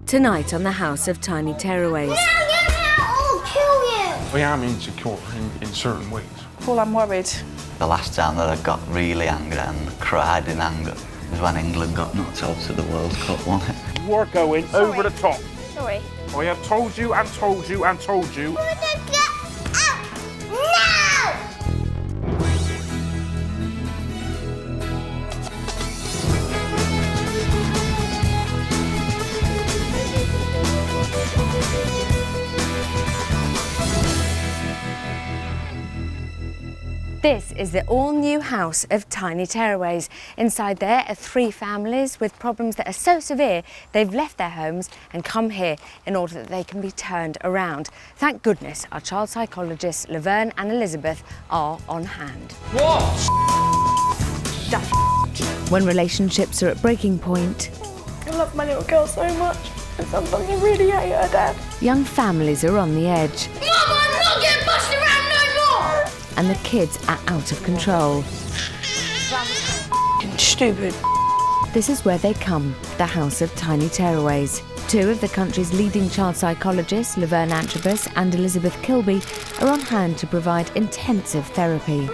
Tonight on the House of Tiny Tearaways. I'll kill you! I am insecure in certain ways. Paul, I'm worried. The last time that I got really angry and cried in anger was when England got knocked out of the World Cup, wasn't it? You are going over the top. Sorry. I have told you and told you and told you. Get out! Now! This is the all-new House of Tiny Tearaways. Inside there are 3 families with problems that are so severe they've left their homes and come here in order that they can be turned around. Thank goodness our child psychologists Laverne and Elizabeth are on hand. What? When relationships are at breaking point, I love my little girl so much, and sometimes I really hate her dad. young families are on the edge Mum, I'm not getting pushed around no more! and the kids are out of control. Stupid. This is where they come, the House of Tiny Tearaways. 2 of the country's leading child psychologists, Laverne Antrobus and Elizabeth Kilby, are on hand to provide intensive therapy.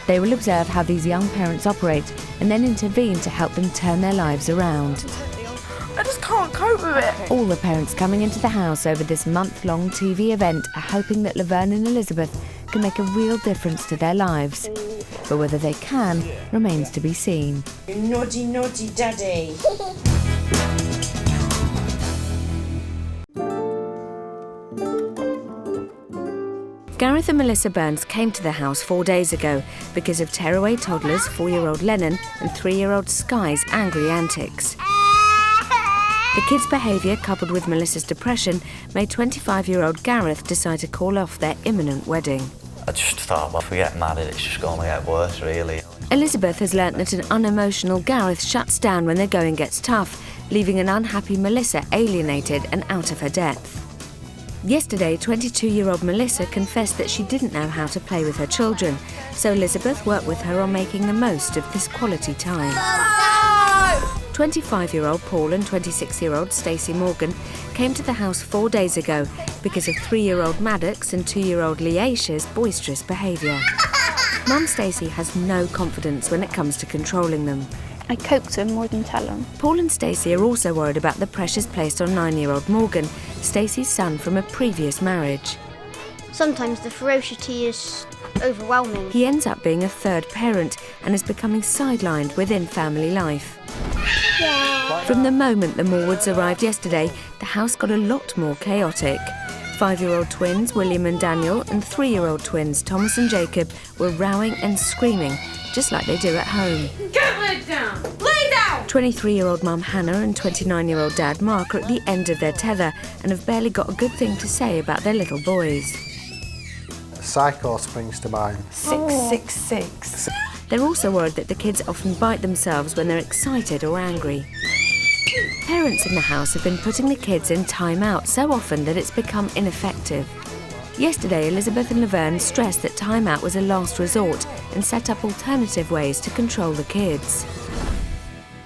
They will observe how these young parents operate and then intervene to help them turn their lives around. I just can't cope with it. All the parents coming into the house over this month-long TV event are hoping that Laverne and Elizabeth can make a real difference to their lives. But whether they can remains to be seen. You naughty, naughty daddy. Gareth and Melissa Burns came to the house 4 days ago because of tearaway toddlers 4-year-old Lennon and 3-year-old Sky's angry antics. The kids' behaviour, coupled with Melissa's depression, made 25-year-old Gareth decide to call off their imminent wedding. I just thought, well, if we get married, it's just going to get worse, really. Elizabeth has learnt that an unemotional Gareth shuts down when the going gets tough, leaving an unhappy Melissa alienated and out of her depth. Yesterday, 22-year-old Melissa confessed that she didn't know how to play with her children, so Elizabeth worked with her on making the most of this quality time. 25-year-old Paul and 26-year-old Stacey Morgan came to the house 4 days ago because of 3-year-old Maddox and 2-year-old Leisha's boisterous behaviour. Mum Stacey has no confidence when it comes to controlling them. I coax him more than tell him. Paul and Stacey are also worried about the pressures placed on 9-year-old Morgan, Stacey's son from a previous marriage. Sometimes the ferocity is overwhelming. He ends up being a third parent and is becoming sidelined within family life. From the moment the Morwoods arrived yesterday, the house got a lot more chaotic. 5-year-old twins William and Daniel and 3-year-old twins Thomas and Jacob were rowing and screaming, just like they do at home. Get laid down! Lay down! 23-year-old mum Hannah and 29-year-old dad Mark are at the end of their tether and have barely got a good thing to say about their little boys. Psycho springs to mind. 666. They're also worried that the kids often bite themselves when they're excited or angry. Parents in the house have been putting the kids in time out so often that it's become ineffective. Yesterday, Elizabeth and Laverne stressed that time out was a last resort and set up alternative ways to control the kids.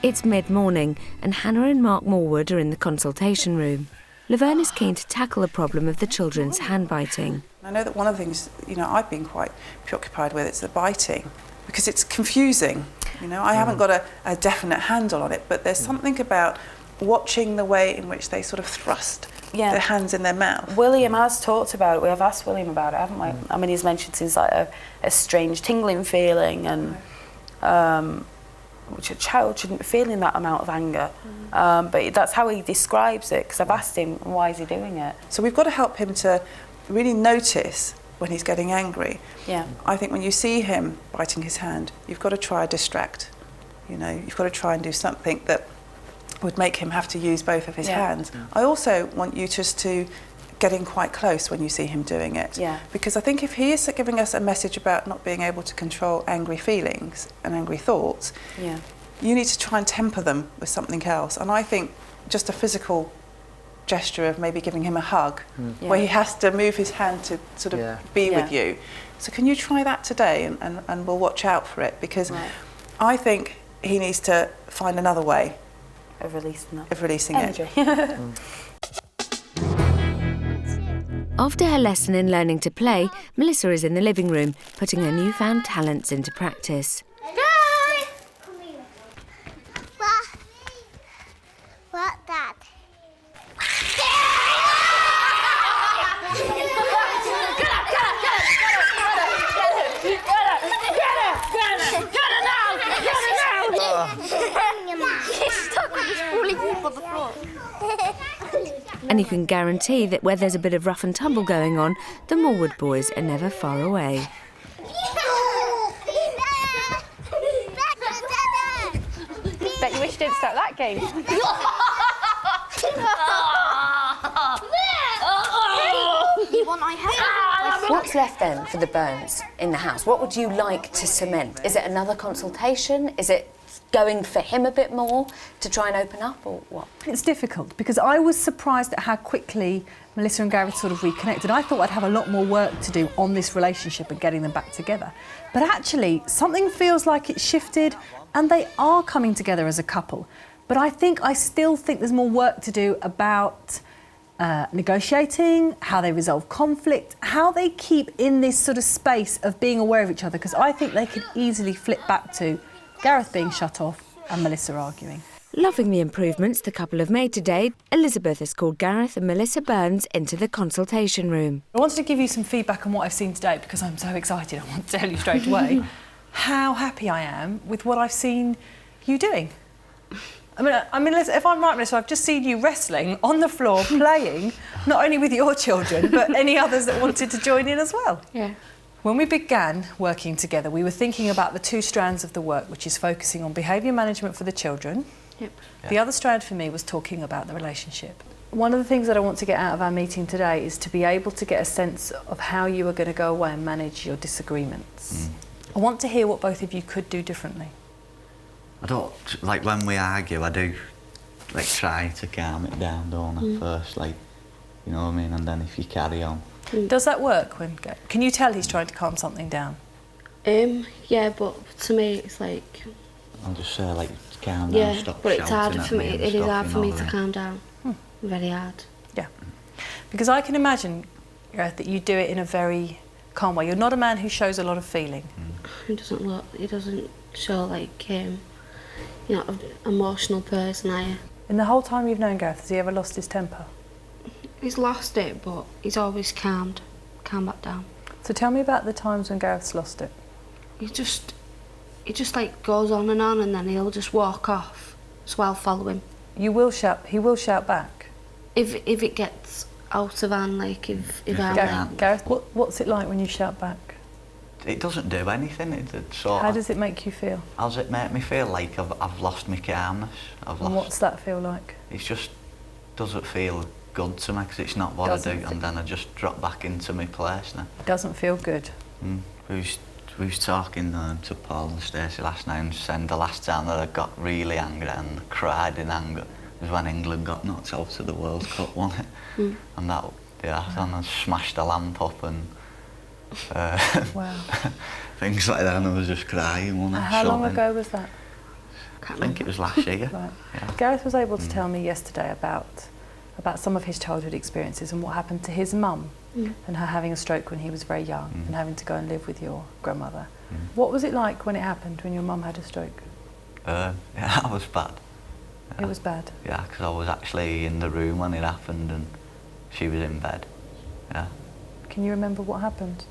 It's mid-morning and Hannah and Mark Morwood are in the consultation room. Laverne is keen to tackle the problem of the children's hand-biting. I know that one of the things, I've been quite preoccupied with, it's the biting, because it's confusing. I haven't got a definite handle on it, but there's something about watching the way in which they sort of thrust their hands in their mouth. William has talked about it. We have asked William about it, haven't we? I mean, he's mentioned things like a strange tingling feeling and which a child shouldn't be feeling that amount of anger. But that's how he describes it, because I've asked him, why is he doing it? So we've got to help him to really notice when he's getting angry. Yeah. I think when you see him biting his hand, you've got to try to distract. You've got to try and do something that would make him have to use both of his hands. I also want you just to get in quite close when you see him doing it. Yeah. Because I think if he is giving us a message about not being able to control angry feelings and angry thoughts, you need to try and temper them with something else. And I think just a physical gesture of maybe giving him a hug, where he has to move his hand to sort of be with you. So can you try that today, and we'll watch out for it, because I think he needs to find another way of releasing that. Of releasing energy. it. After her lesson in learning to play, Melissa is in the living room, putting her newfound talents into practice. What, Dad? And you can guarantee that where there's a bit of rough and tumble going on, the Morwood boys are never far away. Bet you wish you didn't start that game. You want my help? What's left then for the Burns in the house? What would you like to cement? Is it another consultation? Is it going for him a bit more to try and open up, or what? It's difficult because I was surprised at how quickly Melissa and Gareth sort of reconnected. I thought I'd have a lot more work to do on this relationship and getting them back together. But actually, something feels like it's shifted and they are coming together as a couple. But I still think there's more work to do about negotiating, how they resolve conflict, how they keep in this sort of space of being aware of each other, because I think they could easily flip back to Gareth being shut off and Melissa arguing. Loving the improvements the couple have made today, Elizabeth has called Gareth and Melissa Burns into the consultation room. I wanted to give you some feedback on what I've seen today because I'm so excited. I want to tell you straight away how happy I am with what I've seen you doing. I mean, if I'm right, Melissa, I've just seen you wrestling on the floor, playing, not only with your children, but any others that wanted to join in as well. Yeah. When we began working together, we were thinking about the two strands of the work, which is focusing on behaviour management for the children. Yep. Yeah. The other strand for me was talking about the relationship. One of the things that I want to get out of our meeting today is to be able to get a sense of how you are going to go away and manage your disagreements. I want to hear what both of you could do differently. I don't, like when we argue, I do like try to calm it down, don't I, first, like, you know what I mean, and then if you carry on. Does that work? Can you tell he's trying to calm something down? Yeah, but to me it's like... I'll just say like, calm down, stop but it's harder for me, it is hard for me to calm. calm down. Very hard. Yeah. Because I can imagine, Gareth, that you do it in a very calm way. You're not a man who shows a lot of feeling. He doesn't show like, you know, an emotional person, are you? In the whole time you've known Gareth, has he ever lost his temper? He's lost it, but he's always calmed back down. So tell me about the times when Gareth's lost it. He just like goes on and then he'll just walk off, so I'll follow him. He will shout back? If it gets out of hand, like if I'm like... Gareth, what's it like when you shout back? It doesn't do anything. It's sort How of, does it make you feel? how does it make me feel? Like I've lost my calmness. And what's that feel like? It just doesn't feel good to me because it's not what I do, and then I just drop back into my place now. It doesn't feel good. We was talking to Paul and Stacey last night and saying the last time that I got really angry and cried in anger was when England got knocked out of the World Cup, wasn't it? And that, and I smashed the lamp up and Wow. things like that, and I was just crying, wasn't I? How long ago was that? I think it was last year. Right. Yeah. Gareth was able to tell me yesterday about some of his childhood experiences and what happened to his mum and her having a stroke when he was very young and having to go and live with your grandmother. What was it like when it happened, when your mum had a stroke? Yeah, that was bad. It was bad? Yeah, because I was actually in the room when it happened and she was in bed. Yeah. Can you remember what happened?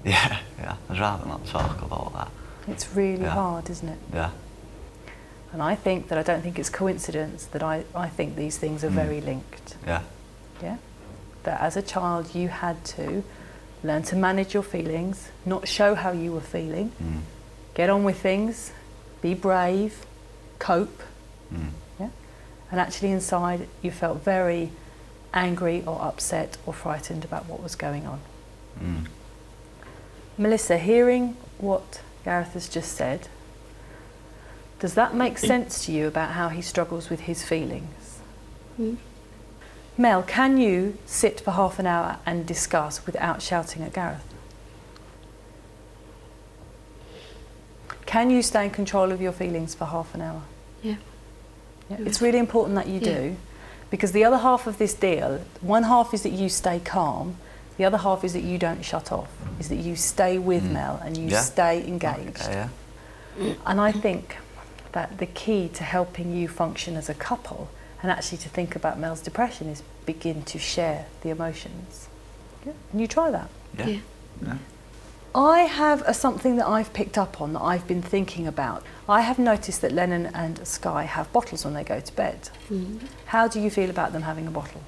Yeah. I'd rather not talk about that. It's really hard, isn't it? Yeah. And I don't think it's coincidence that I think these things are very linked. Yeah. Yeah? That as a child you had to learn to manage your feelings, not show how you were feeling, get on with things, be brave, cope. Yeah? And actually inside you felt very angry or upset or frightened about what was going on. Melissa, hearing what Gareth has just said, does that make sense to you about how he struggles with his feelings? Mel, can you sit for half an hour and discuss without shouting at Gareth? Can you stay in control of your feelings for half an hour? Yeah. Yeah. It's really important that you do, because the other half of this deal, one half is that you stay calm, the other half is that you don't shut off, is that you stay with Mel and you stay engaged. Okay, And I think that the key to helping you function as a couple and actually to think about Mel's depression is begin to share the emotions. Yeah. And you try that. Yeah. I have something that I've picked up on that I've been thinking about. I have noticed that Lennon and Sky have bottles when they go to bed. How do you feel about them having a bottle?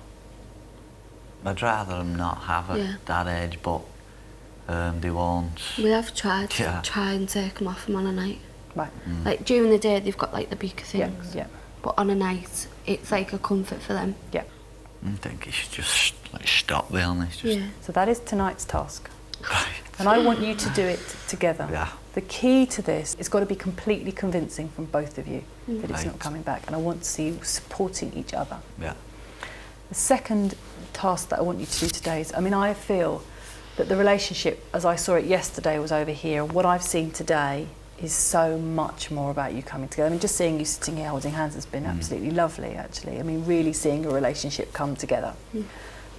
I'd rather them not have it at that age, but they won't. We have tried to try and take them off them on a night. Right. Like during the day they've got like the beaker things. Yeah. But on a night it's like a comfort for them. Yeah. I think you should just stop the illness. So that is tonight's task. Right. And I want you to do it together. Yeah. The key to this is got to be completely convincing from both of you that it's not coming back. And I want to see you supporting each other. Yeah. The second task that I want you to do today is, I feel that the relationship, as I saw it yesterday, was over here. What I've seen today is so much more about you coming together. Just seeing you sitting here holding hands has been absolutely lovely, actually. Really seeing a relationship come together.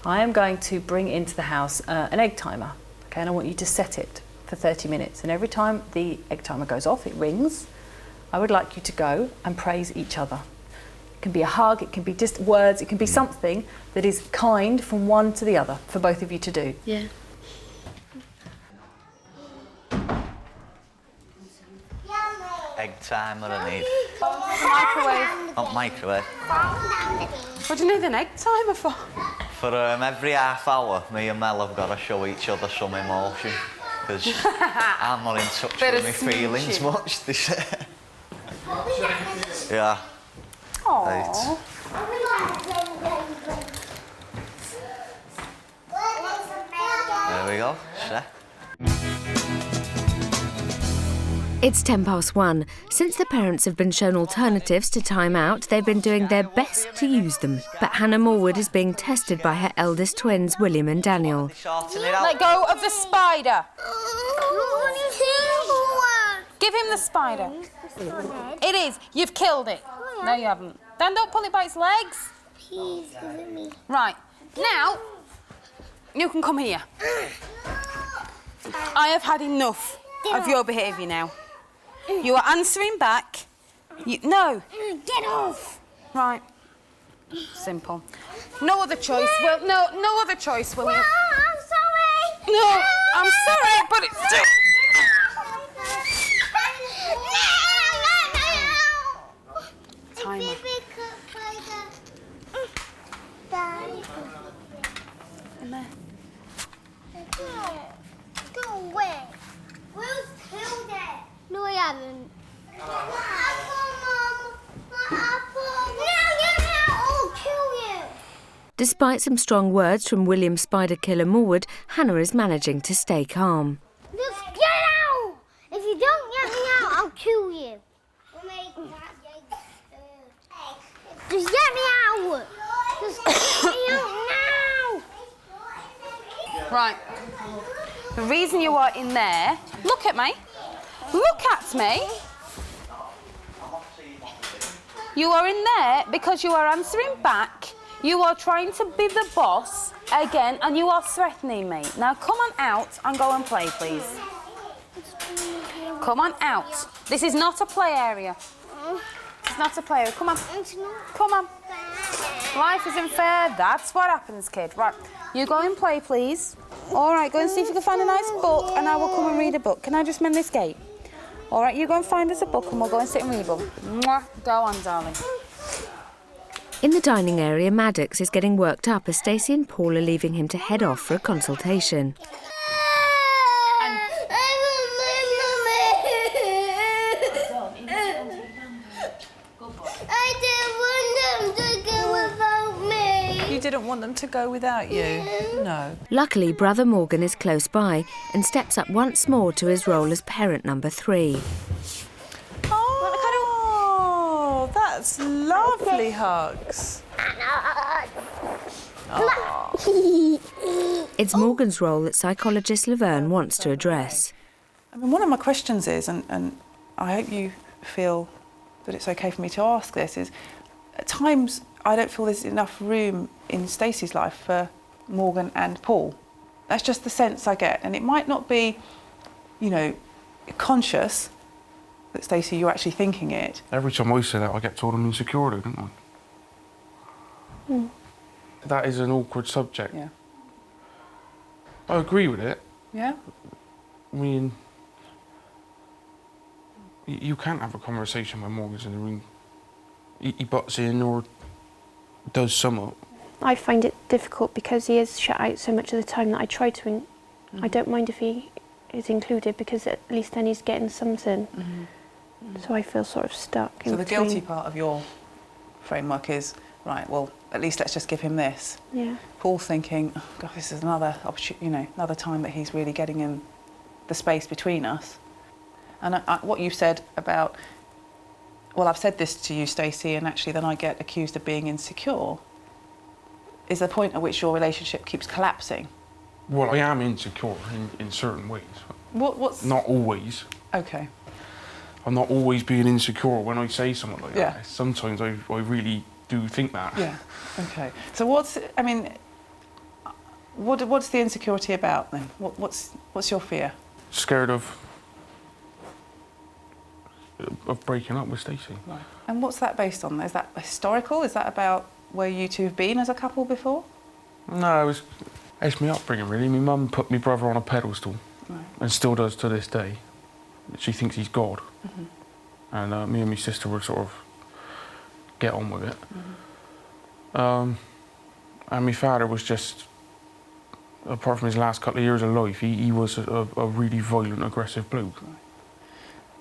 I am going to bring into the house an egg timer, okay, and I want you to set it for 30 minutes. And every time the egg timer goes off, it rings, I would like you to go and praise each other. It can be a hug, it can be just words, it can be something that is kind from one to the other for both of you to do. Yeah. Egg timer I need. Microwave. Not microwave. What do you need an egg timer for? For every half hour, me and Mel have got to show each other some emotion. Because I'm not in touch with my feelings much. Yeah. Aww. There we go. Set. It's 1:10. Since the parents have been shown alternatives to time out, they've been doing their best to use them. But Hannah Morwood is being tested by her eldest twins, William and Daniel. Let go of the spider. Give him the spider. It is. You've killed it. No, you haven't. Then don't pull it by its legs. Please give it me. Right. Now, you can come here. I have had enough of your behaviour now. You are answering back. No. Get off. Right. Simple. No other choice. Well, no other choice, will you? No, I'm sorry. No, I'm sorry, but it's still... Timer. In there. Go away. Will's killed it. No, I haven't. Apple, Mum. My apple. No, get me out. I'll kill you. Despite some strong words from William Spider Killer Morwood, Hannah is managing to stay calm. Just get out. If you don't get me out, I'll kill you. Just get me out. Just get me out now. Right. The reason you are in there... Look at me. Look at me. You are in there because you are answering back. You are trying to be the boss again and you are threatening me. Now come on out and go and play, please. Come on out. This is not a play area. It's not a play area. Come on. Come on. Life isn't fair. That's what happens, kid. Right. You go and play, please. All right, go and see if you can find a nice book and I will come and read a book. Can I just mend this gate? All right, you go and find us a book and we'll go and sit and read one. Mwah. Go on, darling. In the dining area, Maddox is getting worked up as Stacey and Paul are leaving him to head off for a consultation. You didn't want them to go without you? No. Luckily, brother Morgan is close by and steps up once more to his role as parent number 3. Oh, that's lovely hugs. Oh. It's Morgan's role that psychologist Laverne wants to address. One of my questions is, and I hope you feel that it's okay for me to ask this, is at times I don't feel there's enough room in Stacey's life for Morgan and Paul. That's just the sense I get, and it might not be, you know, conscious that, Stacey, you're actually thinking it. Every time I say that, I get told I'm insecure, don't I? Mm. That is an awkward subject. Yeah. I agree with it. Yeah? I mean, you can't have a conversation when Morgan's in the room. He butts in or does something. I find it difficult because he is shut out so much of the time that I try to... I don't mind if he is included because at least then he's getting something. So I feel sort of stuck in So the between. guilty part of your framework is, right, well, at least let's just give him this. Yeah. Paul's thinking, oh, God, this is another opportunity, you know, another time that he's really getting in the space between us. And what you said about, well, I've said this to you, Stacey, and actually then I get accused of being insecure, is the point at which your relationship keeps collapsing. Well, I am insecure in certain ways. What's... Not always. Okay. I'm not always being insecure when I say something like Yeah. that. Sometimes I really do think that. Yeah, okay. So what's, I mean, what's the insecurity about then? What's your fear? Scared of breaking up with Stacey. Right. And what's that based on? Is that historical? Is that about where you two have been as a couple before? No, it's my upbringing really. My mum put my brother on a pedestal, Right. and still does to this day. She thinks he's God. And me and my sister would sort of get on with it. And my father was just, apart from his last couple of years of life, he was a really violent, aggressive bloke. Right.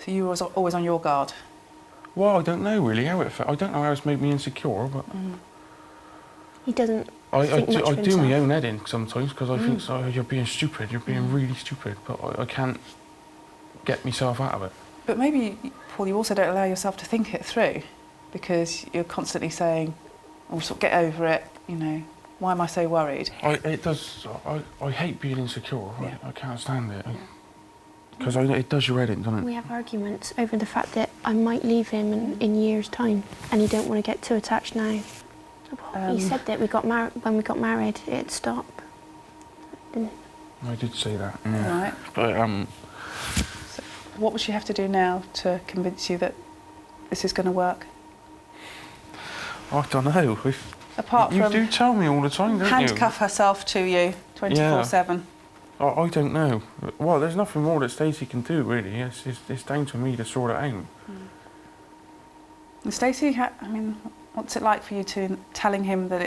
So you were always on your guard? Well, I don't know really how it felt. I don't know how it's made me insecure, but... He doesn't I think much do of my himself. own head in sometimes because I think, oh, you're being stupid, you're being really stupid, but I can't get myself out of it. But maybe, Paul, you also don't allow yourself to think it through because you're constantly saying, oh, sort of get over it, you know, why am I so worried? I hate being insecure. Yeah. I can't stand it. Because it does your head in, doesn't it? We have arguments over the fact that I might leave him in years' time and he don't want to get too attached now. He said that when we got married, it'd stop. I did say that, yeah. Right. But, So what would she have to do now to convince you that this is going to work? I don't know. Apart you from do tell me all the time, don't handcuff herself to you 24/7. I don't know. Well, there's nothing more that Stacey can do, really. It's down to me to sort it out. And Stacey, I mean, what's it like for you to telling him that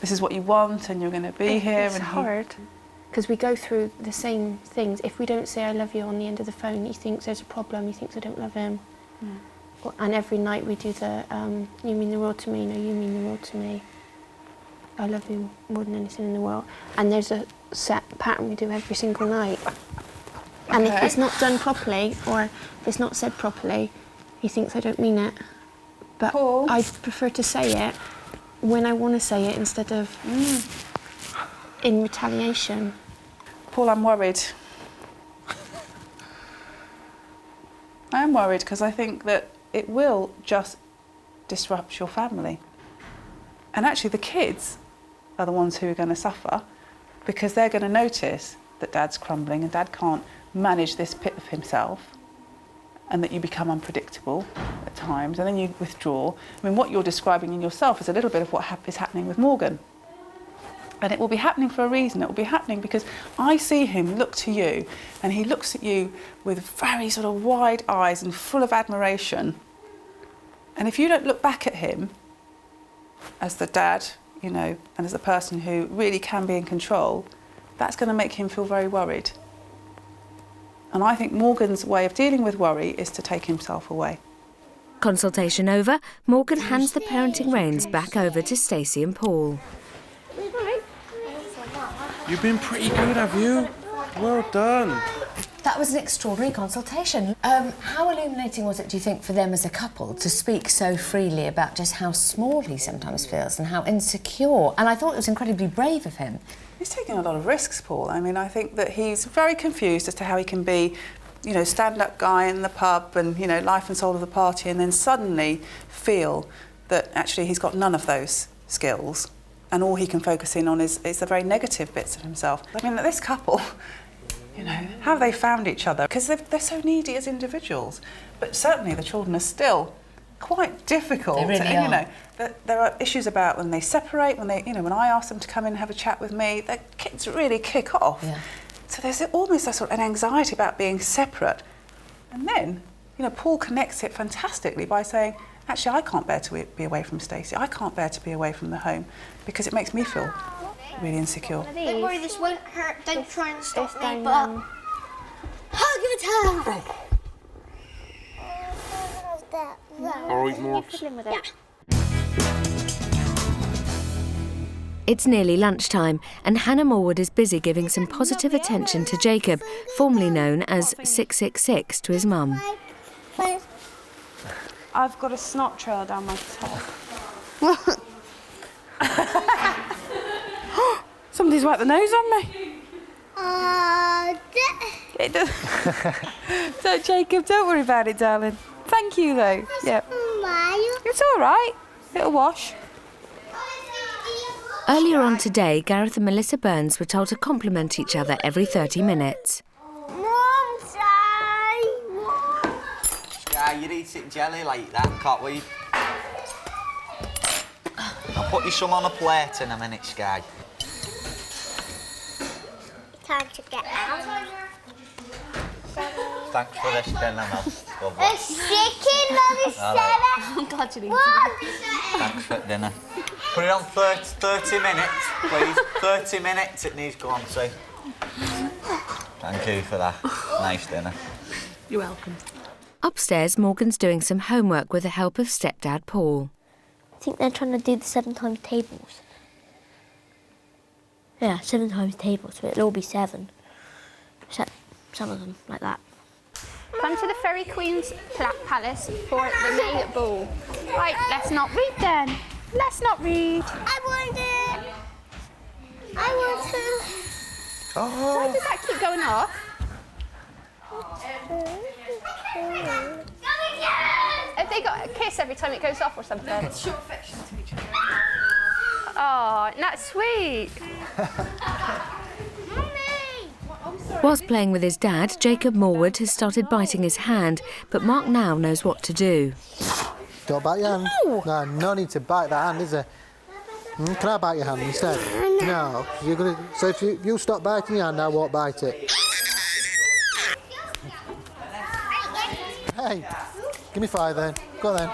this is what you want and you're going to be here? It's hard because we go through the same things. If we don't say I love you on the end of the phone, he thinks there's a problem. He thinks I don't love him. And every night we do the you mean the world to me, no, you mean the world to me. I love you more than anything in the world. And there's a set pattern we do every single night. And if it's not done properly or if it's not said properly, he thinks I don't mean it. But Paul. I prefer to say it when I want to say it instead of in retaliation. Paul, I'm worried. I am worried because I think that it will just disrupt your family. And actually the kids are the ones who are going to suffer because they're going to notice that Dad's crumbling and Dad can't manage this pit of himself and that you become unpredictable at times and then you withdraw. I mean, what you're describing in yourself is a little bit of what is happening with Morgan. And it will be happening for a reason. It will be happening because I see him look to you and he looks at you with very sort of wide eyes and full of admiration. And if you don't look back at him as the dad, you know, and as the person who really can be in control, that's going to make him feel very worried. And I think Morgan's way of dealing with worry is to take himself away. Consultation over, Morgan hands the parenting reins back over to Stacey and Paul. You've been pretty good, have you? Well done. That was an extraordinary consultation. How illuminating was it, do you think, for them as a couple to speak so freely about just how small he sometimes feels and how insecure? And I thought it was incredibly brave of him. He's taking a lot of risks, Paul. I mean, I think that he's very confused as to how he can be, you know, stand-up guy in the pub and, you know, life and soul of the party and then suddenly feel that actually he's got none of those skills and all he can focus in on is the very negative bits of himself. I mean, this couple, you know, how have they found each other? Because they're so needy as individuals, but certainly the children are still quite difficult. They really and, you are. know, there are issues about when they separate, when I ask them to come in and have a chat with me, the kids really kick off. Yeah. So there's almost an anxiety about being separate. And then, you know, Paul connects it fantastically by saying, actually, I can't bear to be away from Stacey. I can't bear to be away from the home because it makes me feel really insecure. Don't worry, this won't hurt. Don't try and stop me, going, but... Hug your tongue! All right, Morgs. Fiddling with it. It's nearly lunchtime, and Hannah Morwood is busy giving some positive attention to Jacob, formerly known as 666 to his mum. I've got a snot trail down my top. Somebody's wiped the nose on me. It does. So, Jacob, don't worry about it, darling. Thank you, though. Yeah. It's all right. It'll wash. Earlier on today, Gareth and Melissa Burns were told to compliment each other every 30 minutes. Sky, you're eating jelly like that, can't we? I'll put you some on a plate in a minute, Sky. Time to get out. Thanks for this dinner, Mum. A chicken, Mummy, 7. I'm glad you didn't. What? Thanks for dinner. Put it on 30 minutes, please. 30 minutes it needs to go on to. Thank you for that. Nice dinner. You're welcome. Upstairs, Morgan's doing some homework with the help of stepdad Paul. I think they're trying to do the 7 times tables. Yeah, 7 times tables, so it'll all be 7. Except some of them, like that. Come to the Fairy Queen's Palace for the May Ball. Right, let's not read then. Let's not read. I want it! I want to... Why does that keep going off? Have they got a kiss every time it goes off or something? It's show affection to each other. Oh, that's sweet. Whilst playing with his dad, Jacob Morwood has started biting his hand, but Mark now knows what to do. Don't bite your hand. No, no need to bite that hand, is there? Can I bite your hand instead? No. You're gonna. So if you stop biting your hand, I won't bite it. Hey, give me 5 then. Go then.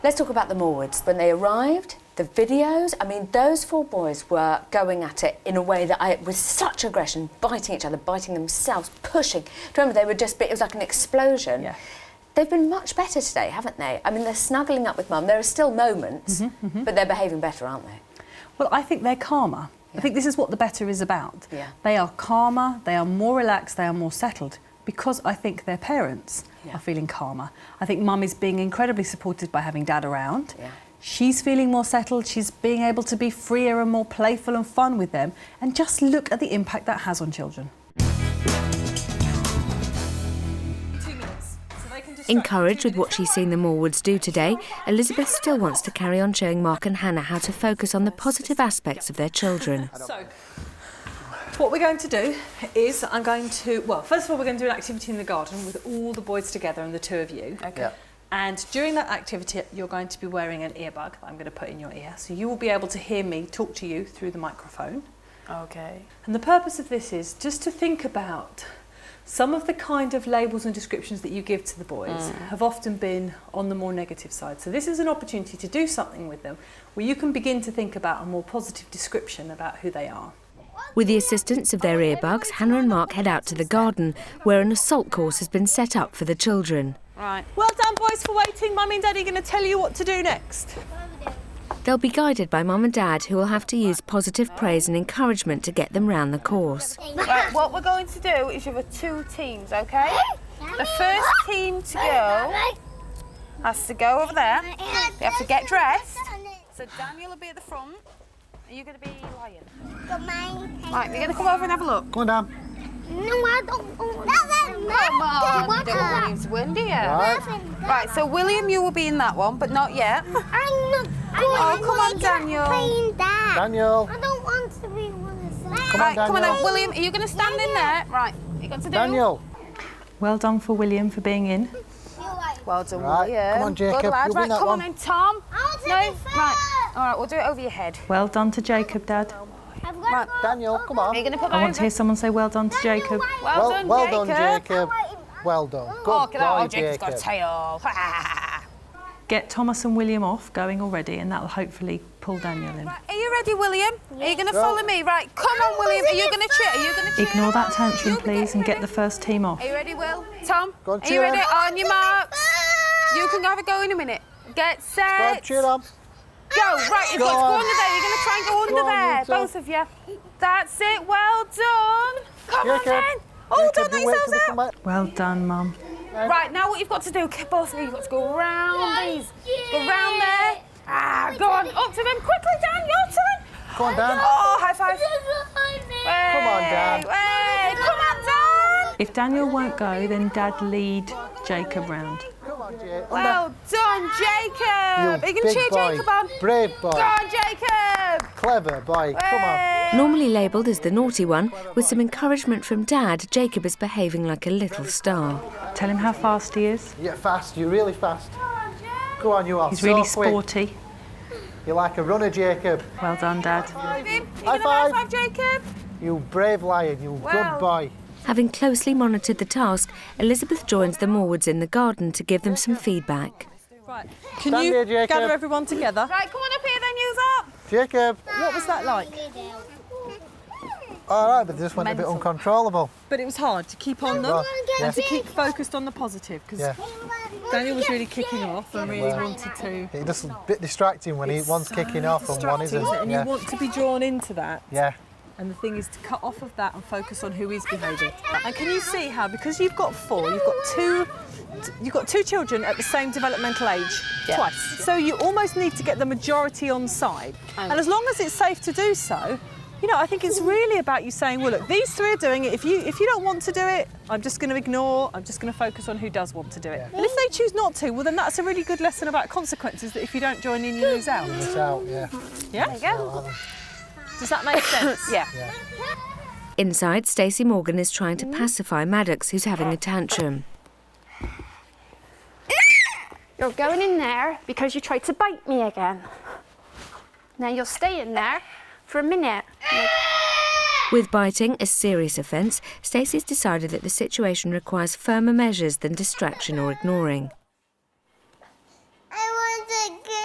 Let's talk about the Morwoods. When they arrived, the videos, I mean, those 4 boys were going at it in a way that with such aggression, biting each other, biting themselves, pushing. Do you remember, they were just, it was like an explosion. Yeah. They've been much better today, haven't they? I mean, they're snuggling up with Mum. There are still moments, but they're behaving better, aren't they? Well, I think they're calmer. I think this is what the better is about. Yeah. They are calmer, they are more relaxed, they are more settled, because I think their parents are feeling calmer. I think Mum is being incredibly supported by having Dad around. Yeah. She's feeling more settled, she's being able to be freer and more playful and fun with them, and just look at the impact that has on children. Encouraged with what she's seen the Morwoods do today, Elizabeth still wants to carry on showing Mark and Hannah how to focus on the positive aspects of their children. So, what we're going to do is first of all, we're going to do an activity in the garden with all the boys together and the 2 of you. Okay. Yeah. And during that activity, you're going to be wearing an earbud that I'm going to put in your ear. So you will be able to hear me talk to you through the microphone. Okay. And the purpose of this is just to think about some of the kind of labels and descriptions that you give to the boys have often been on the more negative side. So this is an opportunity to do something with them where you can begin to think about a more positive description about who they are. With the assistance of their earbuds, Hannah and Mark head out to the garden, where an assault course has been set up for the children. Right. Well done, boys, for waiting. Mummy and Daddy are going to tell you what to do next. They'll be guided by Mum and Dad, who will have to use positive praise and encouragement to get them round the course. Right, what we're going to do is you have 2 teams, okay? The first team to go has to go over there. They have to get dressed. So Daniel will be at the front, and you're going to be Lion. Right, we're going to come over and have a look. Come on, Dan. No, I don't want Come on, you don't want him to win, do you? Right, so William, you will be in that one, but not yet. I'm not going. Oh, come on, Daniel. Playing that. Daniel. I don't want to be one of them. Come on, Daniel. Come on then, William, are you going to stand in there? Right, what you got to do? Daniel. Well done for William for being in. Well done, Right, William. come on, Jacob, Good lad. you'll Right, win that come one. on then, Tom. I want to No, be first. right. All right, we'll do it over your head. Well done to Jacob, Dad. I've got Right, to go. Daniel, come on. Are you going to put I that want to hear someone say well done to Jacob. Well done, well Jacob. done, Jacob. Well done. Good Oh, look at that. boy, Oh, Jacob's got a Jacob. tail. Get Thomas and William off going already, and that'll hopefully pull Daniel in. Right, are you ready, William? Are you going to follow me? Right, come on, William. Are you going to cheer? Are you going to cheer? Ignore that tantrum, please, and get the first team off. Are you ready, Will? Tom, Go on, are you cheer ready? him. On your marks. You can have a go in a minute. Get Go on, set. cheer on. Go. Right, you've Go got to go on. under there. You're going to try and go under Go on, there, you two. both of you. That's it. Well done. Come on, Jacob. then. Oh, don't Jacob, let you wait yourselves till they come out. back. Well done, Mum. Right, now what you've got to do, both of you, you've got to go round these. Go round there. Go on. Up to them. Quickly, Dan. Your turn. Come on, Dan. Oh, high five. Come on, Dan. Way. Come on, Dan. If Daniel won't go, then Dad lead Jacob round. Come on, Jacob. Well done, Jacob. Are you going to big cheer boy. Jacob on? Brave boy. Go on, Jacob. Clever boy. Come on. Normally labelled as the naughty one, with some encouragement from Dad, Jacob is behaving like a little star. Tell him how fast he is. You're fast. You're really fast. Go on, you are. He's so really quick. sporty. You're like a runner, Jacob. Well done, Dad. High five. High five, Jacob. You brave lion. You Well. good boy. Having closely monitored the task, Elizabeth joins the Morwoods in the garden to give them some feedback. Right, can Stand you there, Jacob. gather everyone together? Right, come on up here then, use up. Jacob. What was that like? All right, but they just went a bit uncontrollable. But it was hard to keep on them was, yeah. and to keep focused on the positive, because Yeah. Daniel was really kicking off and really wanted to. It's just a bit distracting when one's kicking off and one isn't. And Yeah. you want to be drawn into that. Yeah. And the thing is to cut off of that and focus on who is behaving. And can you see how, because you've got four, you've got two children at the same developmental age twice. So you almost need to get the majority on side. And as long as it's safe to do so, you know, I think it's really about you saying, well, look, these three are doing it. If you don't want to do it, I'm just going to ignore. I'm just going to focus on who does want to do it. And if they choose not to, well, then that's a really good lesson about consequences, that if you don't join in, you lose out. Miss out, yeah. Yeah? There you go. Does that make sense? Yeah. Inside, Stacey Morgan is trying to pacify Maddox, who's having a tantrum. You're going in there because you tried to bite me again. Now you'll stay in there for a minute. With biting a serious offence, Stacey's decided that the situation requires firmer measures than distraction or ignoring. I want to get.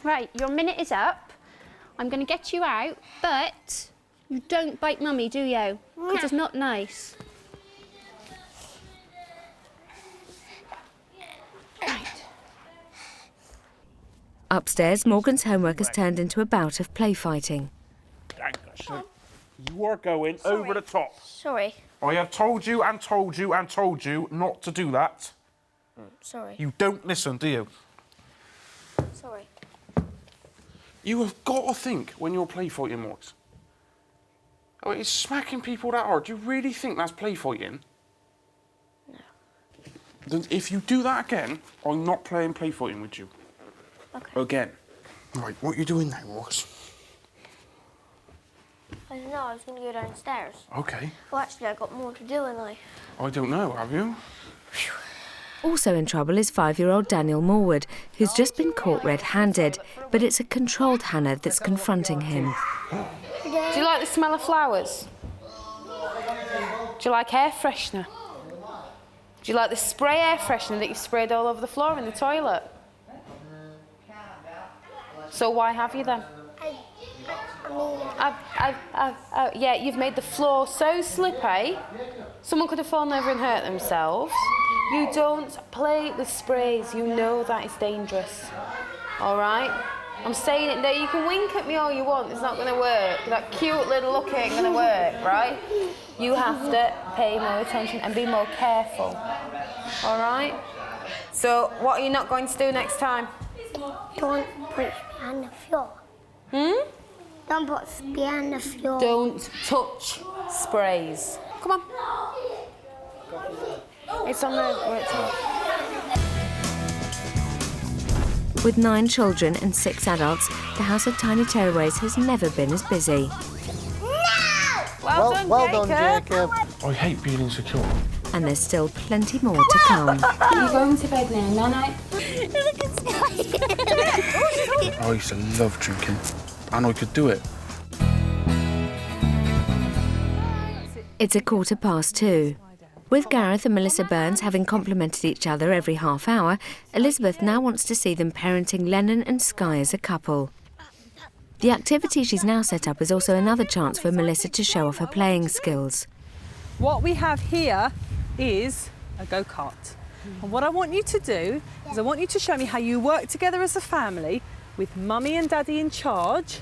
Right, your minute is up. I'm going to get you out, but you don't bite Mummy, do you? Because it's not nice. Upstairs, Morgan's homework has turned into a bout of play fighting. You are going over the top. Sorry. I have told you and told you and told you not to do that. Sorry. You don't listen, do you? Sorry. You have got to think when you're play fighting, Max. Oh, it's smacking people that hard. Do you really think that's play fighting? No. Then if you do that again, I'm not playing play fighting with you. Okay. Again. Right, what are you doing now, Max? I don't know, I was going to go downstairs. Okay. Well, actually, I got more to do, and I don't know, have you? Also in trouble is 5-year-old Daniel Morwood, who's just been caught red-handed, but it's a controlled Hannah that's confronting him. Do you like the smell of flowers? Do you like air freshener? Do you like the spray air freshener that you've sprayed all over the floor in the toilet? So why have you then? Yeah, you've made the floor so slippy, someone could have fallen over and hurt themselves. You don't play with sprays, you know that is dangerous. All right? I'm saying it there, you can wink at me all you want, it's not going to work. That cute little look ain't going to work, right? You have to pay more attention and be more careful. All right? So, what are you not going to do next time? Don't put it on the floor. Don't put it on the floor. Don't touch sprays. Come on. It's on where it's on. With 9 children and 6 adults, the house of Tiny Tearaways has never been as busy. Well done, Jacob. I hate being insecure. And there's still plenty more to come. Are you going to bed now, Nana? I used to love drinking, and I could do it. It's 2:15. With Gareth and Melissa Burns having complimented each other every half hour, Elizabeth now wants to see them parenting Lennon and Sky as a couple. The activity she's now set up is also another chance for Melissa to show off her playing skills. What we have here is a go-kart. And what I want you to do is I want you to show me how you work together as a family with Mummy and Daddy in charge.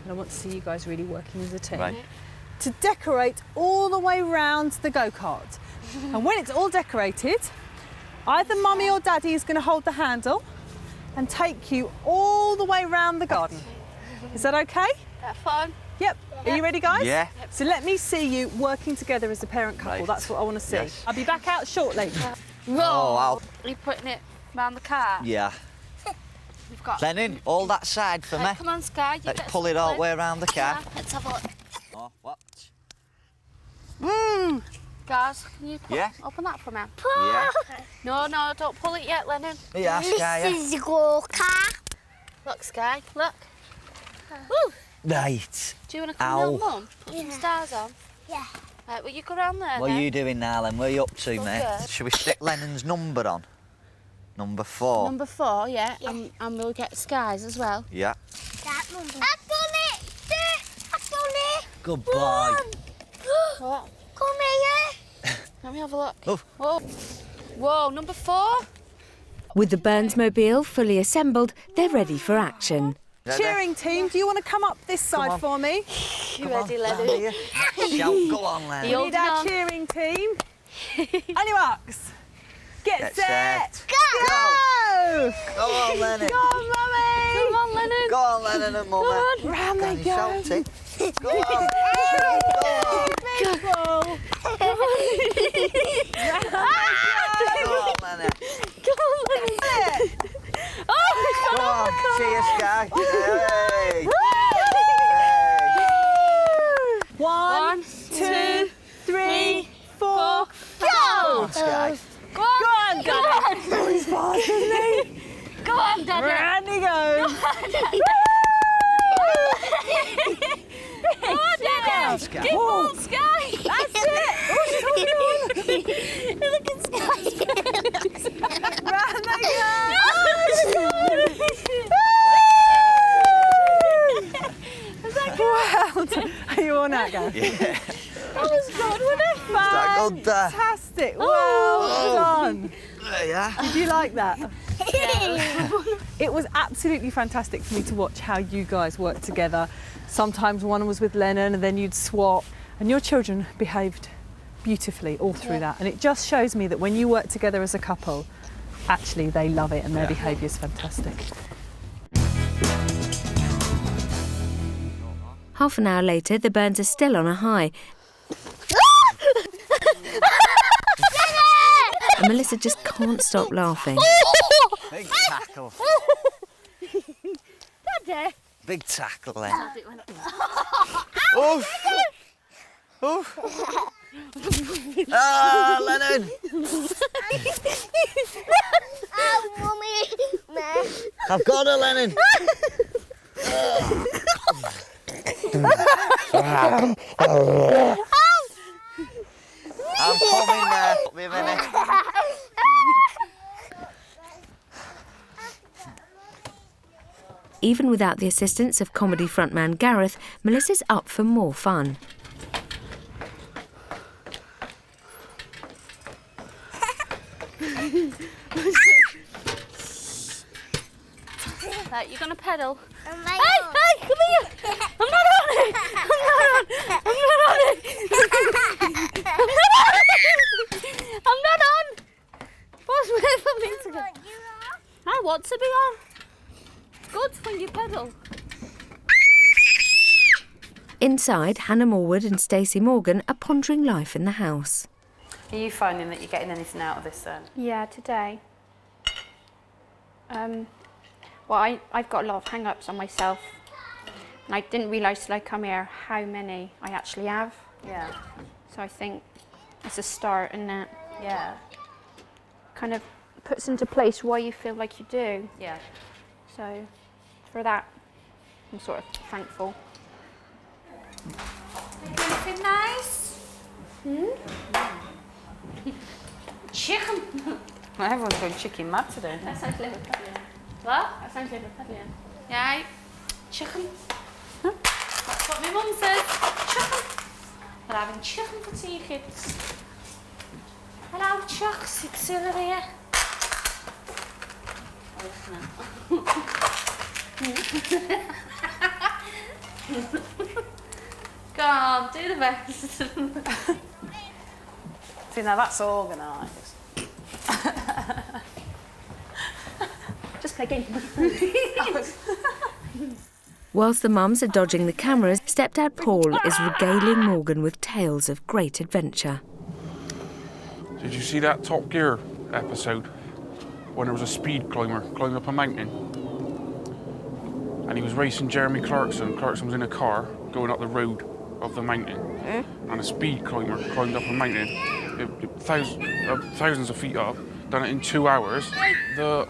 And I want to see you guys really working as a team. Right. To decorate all the way round the go-kart. And when it's all decorated, either Mummy or Daddy is going to hold the handle and take you all the way round the garden. Is that okay? That's fun. Yep. Are you ready, guys? Yeah. So let me see you working together as a parent couple. Right. That's what I want to see. Yes. I'll be back out shortly. Oh, wow. Are you putting it round the car? Yeah. We've got... Lennon, all that side for me. Come on, Sky. You Let's get pull it all the something. way around the car. Let's have a look. Oh, what? Guys, can you open that for me? Yeah. No, don't pull it yet, Lennon. Yeah, Sky. This is the go-kart. Look, Sky, look. Woo! Right. Do you want to come Ow. down, Mum? Put some stars on. Yeah. Right, will you go round there What then? are you doing now, then? Where are you up to, mate? good. Should we stick Lennon's number on? Number 4. Number 4, yeah. And we'll get Sky's as well. Yeah. That number. I've done it. I've done it. Good boy. What? Come here. Let me have a look. Oh. Whoa. Whoa, number 4. With the Burns mobile fully assembled, they're ready for action. Ready? Cheering team, do you want to come up this side for me? You Come ready, on, Lennon? Shout, go on, Lennon. We need our on. cheering team. On your marks. Get set. Go. Go on, Lennon. Go on, Mummy. Come on, Lennon. Go on, Lennon and Mummy. Round they go. Shouting. Go on. Big ball. Go on, Lennon. Come on, Lennon. Go on. Cheers, Sky. Hey. Hey. 1, 2, 3, 4, go! Sky. Go on, Daddy. Oh, he's fast, isn't he? Go on, Daddy. Round he goes. Go on, Daddy. Sky. Keep on, Sky. That's it. Oh, she's holding on. Look at Sky. Round they go. Well done. Are you on that, Gav? Yeah. That was good, wasn't it? that good there? Fantastic. Well done. Yeah. Did you like that? It was absolutely fantastic for me to watch how you guys work together. Sometimes one was with Lennon and then you'd swap. And your children behaved beautifully all through that. And it just shows me that when you work together as a couple, actually they love it and their behaviour is fantastic. Half an hour later, the Burns are still on a high. And Melissa just can't stop laughing. Big tackle. Daddy. Big tackle then. Oof. Oof. Ah, Lennon. Oh, Mummy. I've got her, Lennon. Mum in there. Be a minute. Even without the assistance of comedy frontman Gareth, Melissa's up for more fun. Right, you're gonna pedal. Oh my Hey, God. hey, come here! I'm not on it! I'm not on it! I'm not on it! I'm not on! What's with me to go? I want to be on. It's good when you pedal. Inside, Hannah Morwood and Stacey Morgan are pondering life in the house. Are you finding that you're getting anything out of this then? Yeah, today. Well, I've got a lot of hang-ups on myself. And I didn't realise till I come here how many I actually have. Yeah. So I think it's a start, isn't it? Yeah. Kind of puts into place why you feel like you do. Yeah. So for that, I'm sort of thankful. Anything nice? Chicken. Well, everyone's going chicken mad today. That sounds Liverpudlian. What? That sounds Liverpudlian. Yeah, chicken. That's what my mum says. Chicken. We're having chicken for tea, kids. Hello, Chucks. It's Sylvia. Go on, do the best. See, now that's organised. Just play games. Whilst the mums are dodging the cameras, stepdad Paul is regaling Morgan with tales of great adventure. Did you see that Top Gear episode when there was a speed climber climbing up a mountain? And he was racing Jeremy Clarkson. Clarkson was in a car going up the road of the mountain. And a speed climber climbed up a mountain, thousands of feet up, done it in 2 hours. The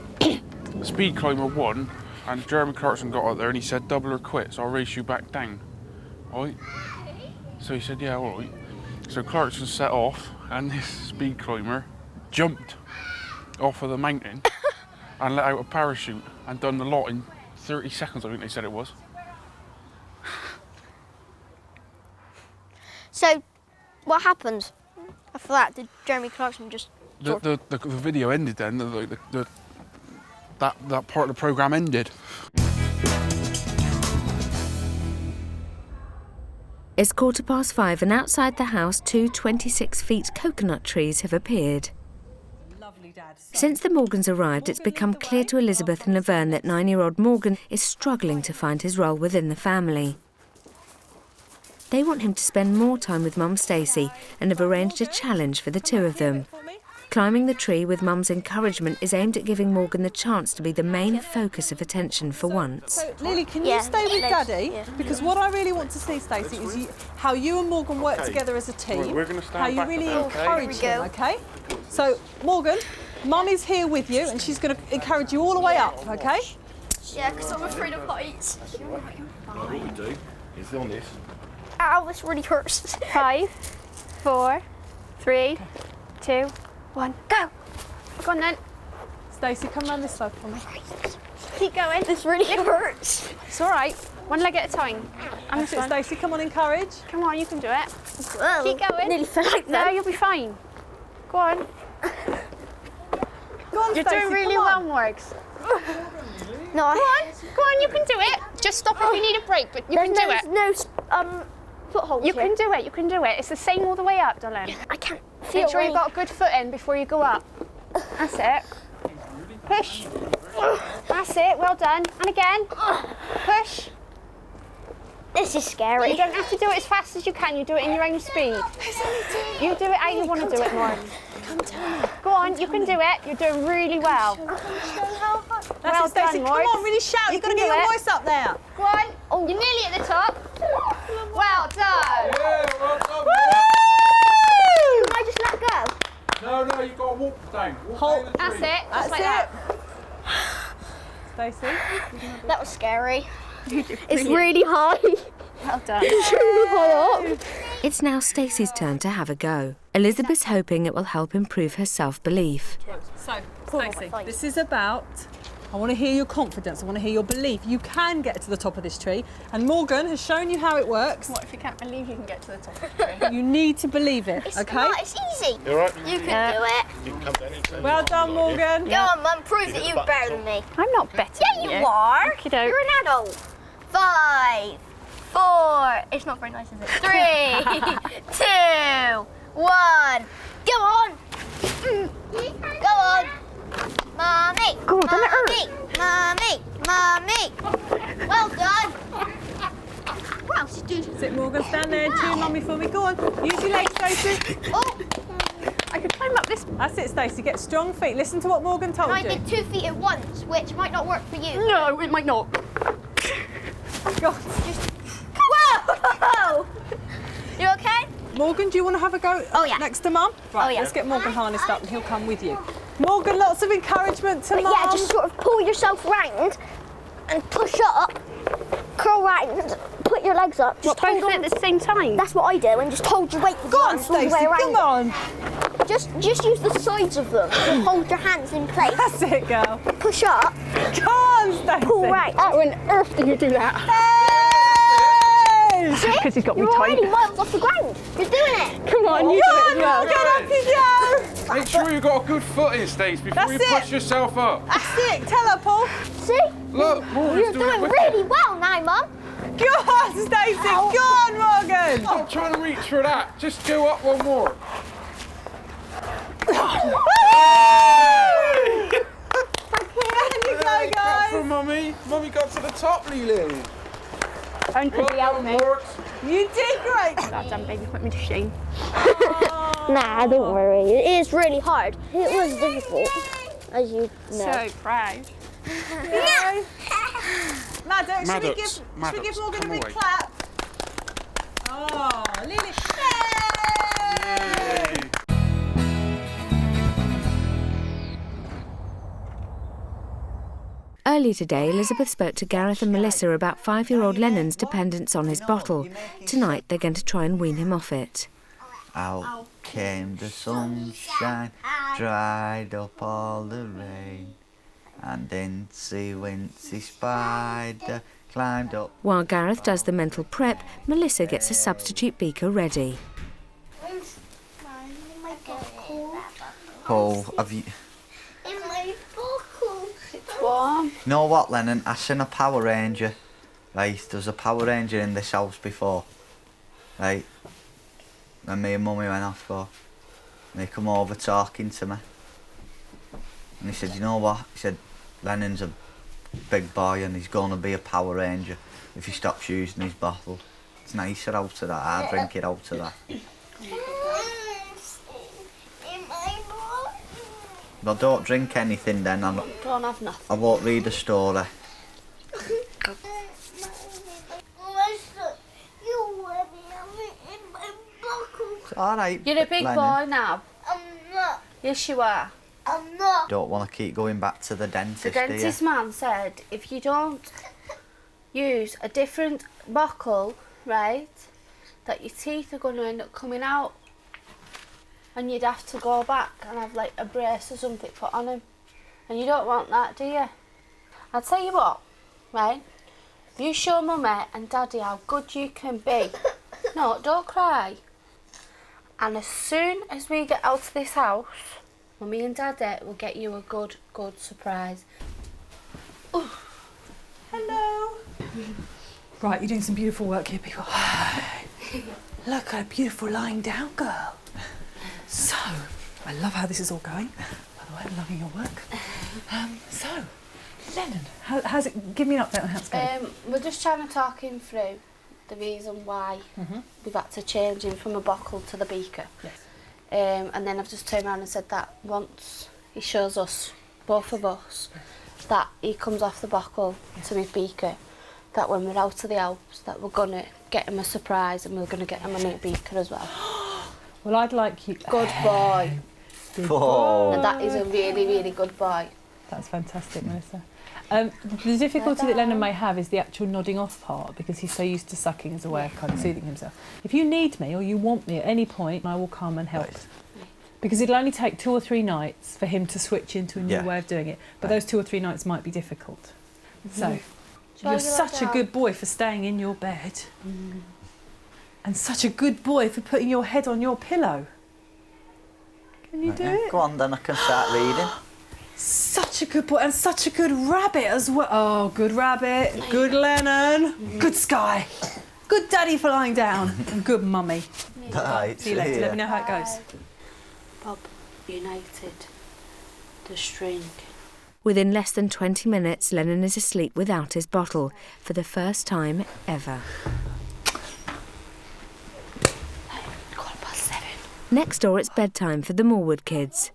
speed climber won, and Jeremy Clarkson got up there and he said, double or quits, I'll race you back down. All right? So he said, yeah, all right. So Clarkson set off, and this speed climber jumped off of the mountain and let out a parachute and done the lot in 30 seconds, I think they said it was. So, what happened after that? Did Jeremy Clarkson just... The video ended then, that part of the programme ended. It's 5:15 and outside the house 2 26-feet coconut trees have appeared. Since the Morgans arrived, it's become clear to Elizabeth and Laverne that 9-year-old Morgan is struggling to find his role within the family. They want him to spend more time with Mum Stacey and have arranged a challenge for the two of them. Climbing the tree with Mum's encouragement is aimed at giving Morgan the chance to be the main focus of attention for once. So, Lily, can you stay with Daddy? Yeah. Because what I really want to see, Stacey, is how you and Morgan work together as a team. We're going to stand how you back really a bit, encourage him, okay? So, Morgan, Mum is here with you and she's going to encourage you all the way up, okay? Yeah, because I'm afraid of heights. What we do is on this. Ow, this really hurts. 5, 4, 3, 2, 1, go! Go on then. Stacey, come round this side for me. Keep going. This really hurts. It's all right. One leg at a time. That's it, Stacey. Come on, encourage. Come on, you can do it. Whoa. Keep going. Nearly fell like No, that. you'll be fine. Go on. Go on, You're Stacey, doing really come well, on. Morgs. No, Go on, you can do it. Just stop if you need a break, but you can do it. No, foothold You can do it, you can do it. It's the same all the way up, darling. I can't feel Make sure you've got a good foot in before you go up. That's it. Push. That's it, well done. And again. Push. This is scary. You don't have to do it as fast as you can, you do it in your own speed. You do it how you want to do it, more. Go on, you can do it. You're doing really well. That's it, Stacey. Come on, really shout. You've got to get your voice up there. Go on. Oh, you're nearly at the top. Well done. Yeah, well done. Can I just let go? No, you've got to walk down. Hold. That's it. Just like that. Stacey. That was scary. It's really high. Well done. It's really high up. It's now Stacey's turn to have a go. Elizabeth's hoping it will help improve her self-belief. So, Stacey, this is about... I want to hear your confidence, I want to hear your belief. You can get to the top of this tree, and Morgan has shown you how it works. What if you can't believe you can get to the top of the tree? You need to believe it, OK? It's easy. You all right? You can do it. You can come down anytime. Well done, Morgan. Go on, Mum, prove that you're better than me. I'm not better Yeah, you are. Okey-doke. You're an adult. 5, 4. It's not very nice, is it? 3, 2, 1. Go on. Go on. Mummy. Go on, doesn't it hurt? Mummy. Mummy. Well done. What else did you do? Sit, Morgan, stand there and cheer Mummy for me. Go on, use your legs, Stacey. Oh, I could climb up this. That's it, Stacey, get strong feet. Listen to what Morgan told I you. did 2 feet at once, which might not work for you. No, it might not. God. Whoa! You okay? Morgan, do you want to have a go next to Mum? Right, Oh, yeah. let's get Morgan harnessed up and he'll come with you. Morgan, lots of encouragement to But Mum. yeah, just sort of pull yourself round and push up, curl round, put your legs up. Just Both hold on. at the same time. That's what I do, and just hold your weight with Go your on, arms all the way Stacey, around. come on. Just use the sides of them and hold your hands in place. That's it, girl. Push up, Come on, Stacey. pull right. How on earth did you do that? Hey! Because he's got me You're tight. already miles off the ground. You're doing it. Come on, you do it as well. Morgan, up you go. Make sure you've got a good footing, Stace, before That's you it. push yourself up. That's it, tell her, Paul. See? Look, Morgan's You're doing it with really well now, Mum. Go on, Stacey, go on, Morgan. Stop trying to reach for that. Just go up one more. There you go, Clap guys. for Mummy. Mummy got to the top, Lily. And could be out me. You did great. God damn, baby, put me to shame. Nah, don't worry. It is really hard. It was difficult, as you know. So proud. Maddox, should we give Maddox, Morgan a come big away. clap? Oh, Lily. Yay! Early today, Elizabeth spoke to Gareth and Melissa about 5-year-old Lennon's dependence on his bottle. Tonight, they're going to try and wean him off it. Out came the sunshine, dried up all the rain, and Incy Wincy Spider climbed up. While Gareth does the mental prep, Melissa gets a substitute beaker ready. Paul, have you... In my buckle. It's warm. You know what, Lennon? I seen a Power Ranger. Right, there's a Power Ranger in this house before. Right? And me and Mummy went off for. And he come over talking to me. And he said, you know what? He said, Lennon's a big boy and he's going to be a Power Ranger if he stops using his bottle. It's nicer out of that. I drink it out of that. But don't drink anything then. Don't have nothing. I won't read a story. It's alright. You're a big Lennon. boy now. I'm not. Yes, you are. I'm not. Don't want to keep going back to the dentist, The dentist do you? man said if you don't use a different buckle, right, that your teeth are going to end up coming out and you'd have to go back and have like a brace or something put on him. And you don't want that, do you? I'll tell you what, right, you show Mummy and Daddy how good you can be. No, don't cry. And as soon as we get out of this house, Mummy and Daddy will get you a good surprise. Hello. Right, you're doing some beautiful work here, people. Look at a beautiful lying down girl. So, I love how this is all going. By the way, I'm loving your work. So, Lennon, how's it? Give me an update on how it's going. We're just trying to talk him through the reason why we've had to change him from a bottle to the beaker. Yes. And then I've just turned around and said that once he shows us, both of us, that he comes off the bottle to his beaker, that when we're out of the Alps, that we're going to get him a surprise and we're going to get him a new beaker as well. Well, I'd like you... Good boy. Big Oh. And that is a really, really good boy. That's fantastic, Melissa. The difficulty that Lennon may have is the actual nodding off part, because he's so used to sucking as a way of kind of soothing himself. If you need me or you want me at any point, I will come and help. Because it'll only take 2 or 3 nights for him to switch into a new way of doing it. But those 2 or 3 nights might be difficult. So, you're such a good boy for staying in your bed. And such a good boy for putting your head on your pillow. Can you do it? Go on then, I can start reading. Such a good boy, and such a good rabbit as well. Oh, good rabbit, good Lennon, good Sky, good Daddy for lying down, and good Mummy. Right, see you later, let me know how it goes. Bob, United, the string. Within less than 20 minutes, Lennon is asleep without his bottle, for the first time ever. 7:15. Next door, it's bedtime for the Moorwood kids.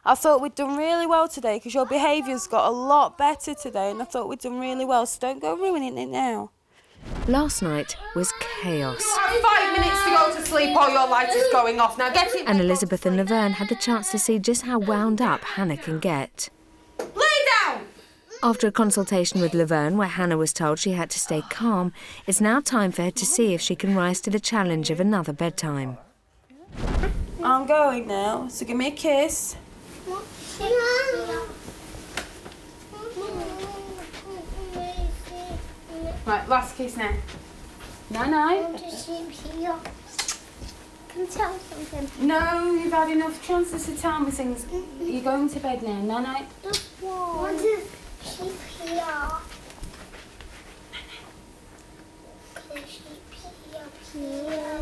I thought we'd done really well today because your behaviour's got a lot better today, and I thought we'd done really well, so don't go ruining it now. Last night was chaos. 5 minutes to go to sleep, all your light is going off. Now get it. And Elizabeth and Laverne had the chance to see just how wound up Hannah can get. Lay down! After a consultation with Laverne, where Hannah was told she had to stay calm, it's now time for her to see if she can rise to the challenge of another bedtime. I'm going now, so give me a kiss. Right, last kiss now. No. I want to sleep here. Can you tell something? No, you've had enough chances to tell me things. You're going to bed now. No. Just one. I want to sleep here. Can I sleep here?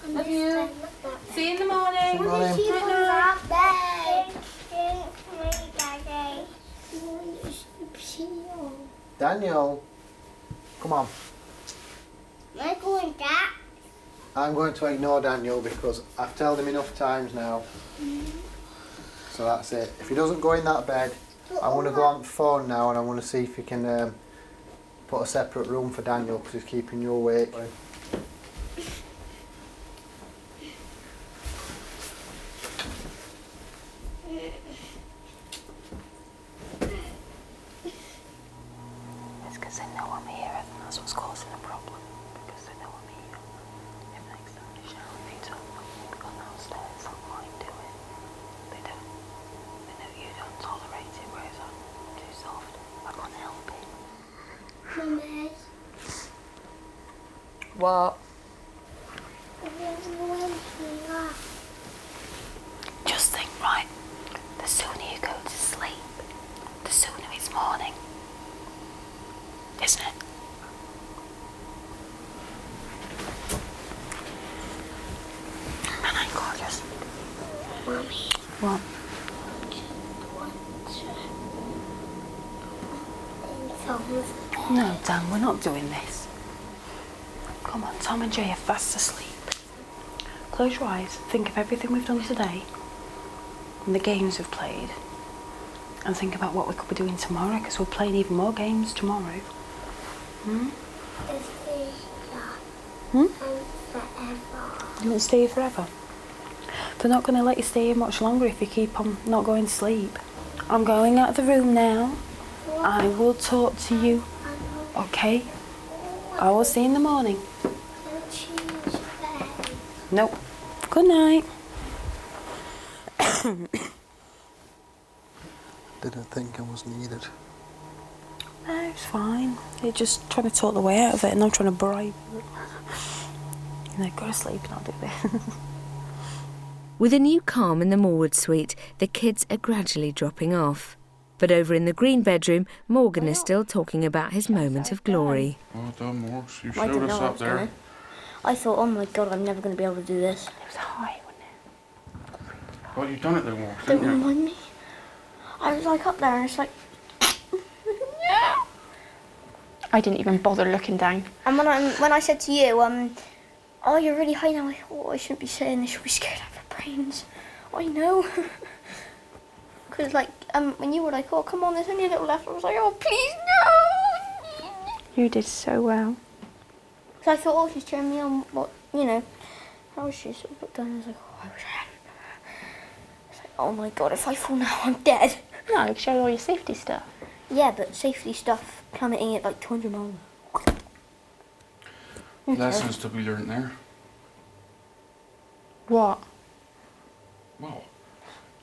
Love you. See you in the morning. Good morning. Sleep on that bed. Daddy. I want to sleep here. Daniel, come on. Am I going back? I'm going to ignore Daniel because I've told him enough times now. So that's it. If he doesn't go in that bed, I want to go on the phone now and I want to see if he can put a separate room for Daniel because he's keeping you awake. It's because they know I'm here and that's what's causing the problem. Because they know I'm here. If next time they shower, they tell them to go downstairs, I'm fine, do it. They don't. They know you don't tolerate it, whereas I'm too soft. I can't help it. Mummy. What? When Just think, right, the sooner you go to sleep, the sooner it's morning. Isn't it? And I'm gorgeous. Mummy. What? No, Dan, we're not doing this. Come on, Tom and Jay are fast asleep. Close your eyes, think of everything we've done today and the games we've played, and think about what we could be doing tomorrow, because we're playing even more games tomorrow. Forever. You won't stay here forever? They're not going to let you stay here much longer if you keep on not going to sleep. I'm going out of the room now. I will talk to you, okay? I will see you in the morning. Nope. Good night. Didn't think I was needed. No, it's fine. You're just trying to talk the way out of it and I'm trying to bribe you. You know, go to sleep and I'll do this. With a new calm in the Moorwood suite, the kids are gradually dropping off. But over in the green bedroom, Morgan is still talking about his moment of glory. Well done, Morris. You I showed didn't us know I up was there. gonna. I thought, oh my god, I'm never going to be able to do this. It was high, wasn't it? Well, you've done it though, Morris, Don't didn't you? remind me. I was like up there and it's like... yeah. I didn't even bother looking down. And when I said to you, oh, you're really high now, I thought, I shouldn't be saying this, she'll be scared out of her brains. I know. Because, like, when you were like, oh, come on, there's only a little left, I was like, oh, please, no! You did so well. So I thought, oh, she's cheering me on, what, you know. How was she sort of looked down and I was like, oh, I wish I had. It's like, oh my god, if I fall now, I'm dead. No, I show you all your safety stuff. Yeah, but safety stuff plummeting at like 200 miles. Lessons to be learnt there. What? Well,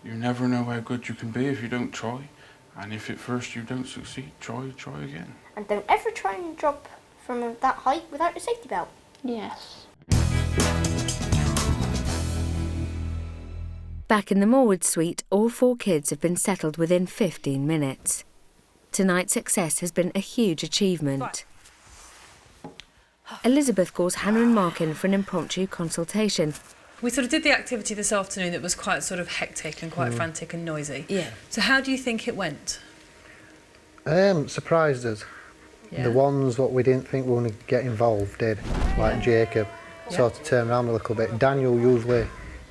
you never know how good you can be if you don't try. And if at first you don't succeed, try again. And don't ever try and drop from that height without a safety belt. Yes. Back in the Morwood suite, all 4 kids have been settled within 15 minutes. Tonight's success has been a huge achievement. Elizabeth calls Hannah and Mark in for an impromptu consultation. We sort of did the activity this afternoon that was quite sort of hectic and quite frantic and noisy. Yeah. So how do you think it went? Surprised us. Yeah. The ones what we didn't think were going to get involved did, like Jacob, sort of turned around a little bit. Daniel usually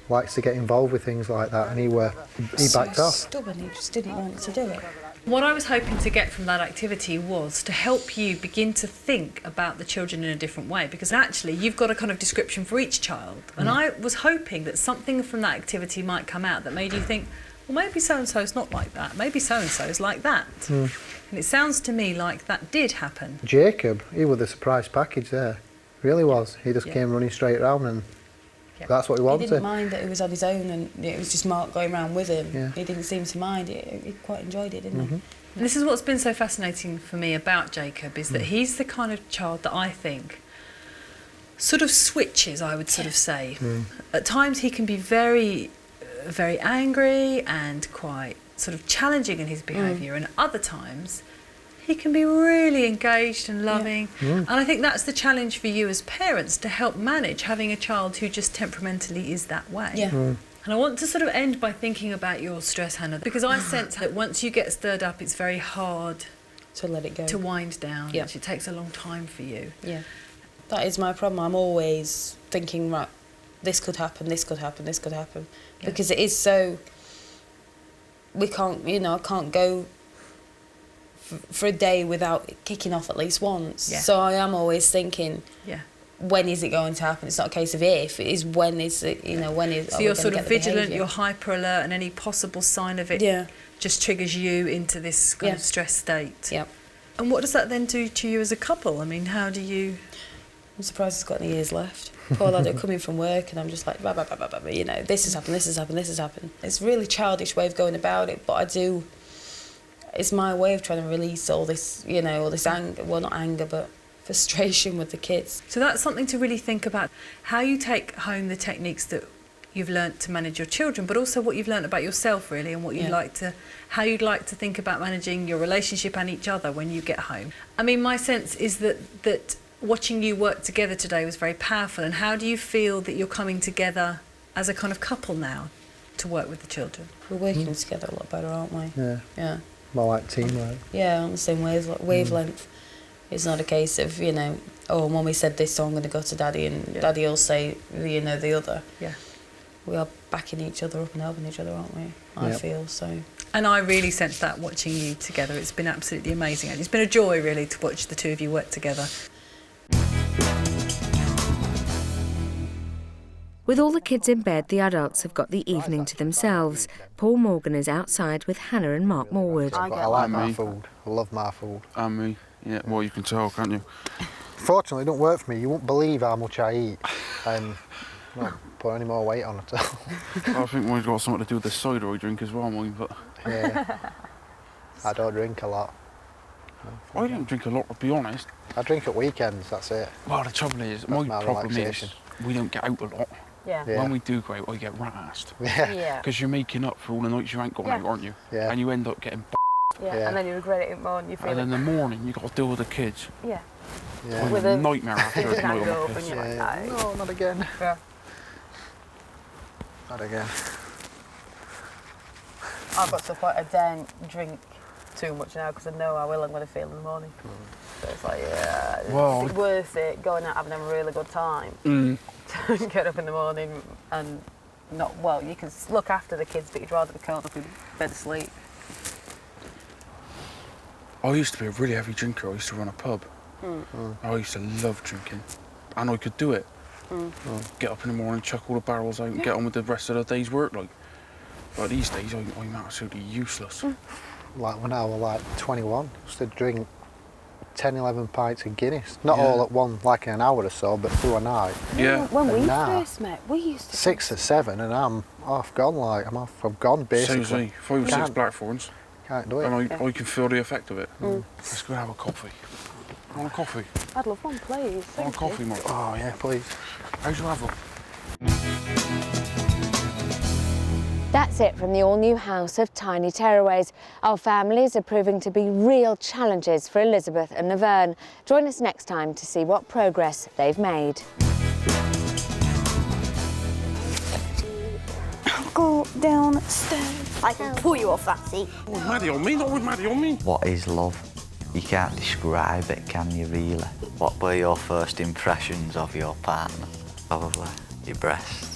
likes to get involved with things like that, and he backed off. Stubborn, he just didn't want to do it. What I was hoping to get from that activity was to help you begin to think about the children in a different way, because actually you've got a kind of description for each child, and I was hoping that something from that activity might come out that made you think, well, maybe so-and-so's not like that, maybe so-and-so's like that. And it sounds to me like that did happen. Jacob, he was the surprise package there, really was. He just came running straight around, and that's what he wanted. He didn't mind that he was on his own and it was just Mark going around with him. Yeah. He didn't seem to mind it. He quite enjoyed it, didn't he? And this is what's been so fascinating for me about Jacob, is that he's the kind of child that I think sort of switches, I would sort of say. At times he can be very, very angry and quite sort of challenging in his behaviour, and at other times he can be really engaged and loving. And I think that's the challenge for you as parents, to help manage having a child who just temperamentally is that way. And I want to sort of end by thinking about your stress, Hannah, because I sense that once you get stirred up, it's very hard to let it go, to wind down. It takes a long time for you. That is my problem. I'm always thinking, right, this could happen, this could happen, this could happen, because it is so. We can't, I can't go for a day without it kicking off at least once. So I am always thinking, when is it going to happen? It's not a case of if, it is when is it, when is. So you're sort of vigilant, you're hyper alert, and any possible sign of it just triggers you into this kind of stress state. And what does that then do to you as a couple? I mean, how do you... I'm surprised he's got any years left. Poor lad, I'm coming from work and I'm just like, this has happened, this has happened, this has happened. It's a really childish way of going about it, but I do... It's my way of trying to release all this, all this anger, well, not anger, but frustration with the kids. So that's something to really think about, how you take home the techniques that you've learnt to manage your children, but also what you've learnt about yourself, really, and what you'd like to, how you'd like to think about managing your relationship and each other when you get home. I mean, my sense is that watching you work together today was very powerful. And how do you feel that you're coming together as a kind of couple now to work with the children? We're working together a lot better, aren't we? Yeah. More like teamwork. Yeah, on the same wavelength. It's not a case of, oh, Mummy said this, so I'm going to go to Daddy, and Daddy will say, the other. We are backing each other up and helping each other, aren't we? I feel so. And I really sense that watching you together. It's been absolutely amazing. And it's been a joy, really, to watch the two of you work together. With all the kids in bed, the adults have got the evening to themselves. Paul Morgan is outside with Hannah and Mark Morwood. I like my food. I love my food. And me. Yeah, well, you can tell, can't you? Fortunately, it don't work for me. You won't believe how much I eat. I'm not put any more weight on at all. I think mine's got something to do with the cider I drink as well, mine, but... Yeah. I don't drink a lot. I don't drink a lot, to be honest. I drink at weekends, that's it. Well, the trouble is, my problem is, we don't get out a lot. When we do go out, I get razzed. Because you're making up for all the nights you ain't gone out, aren't you? And you end up getting and then you regret it more and you feel and in the morning, you've got to deal with the kids. With a nightmare after a night on the piss. No, not again. Not again. I've got to the point I don't drink too much now because I know how ill I'm going to feel in the morning. So it's like, it's worth it going out having a really good time to get up in the morning and not, you can look after the kids, but you'd rather be curled up in bed asleep. I used to be a really heavy drinker. I used to run a pub. I used to love drinking, and I could do it. Get up in the morning, chuck all the barrels out and get on with the rest of the day's work. Like these days, I'm absolutely useless. Like when I was like 21, I used to drink 10, 11 pints of Guinness. Not all at one, like in an hour or so, but through a night. Yeah. When we now, first met, we used to... 6 or 7 and I'm off gone, like, I'm gone basically. Same as me, 5 or 6 blackthorns. Can't do it. And I can feel the effect of it. Let's go have a coffee. I want a coffee. I'd love one, please. I want a coffee, Mum. Oh yeah, please. How's your level? That's it from the all-new house of tiny tearaways. Our families are proving to be real challenges for Elizabeth and Naverne. Join us next time to see what progress they've made. Go downstairs. I can pull you off that seat. Oh, Maddie on me, not with Maddie on me. What is love? You can't describe it, can you, really? What were your first impressions of your partner? Probably your breasts.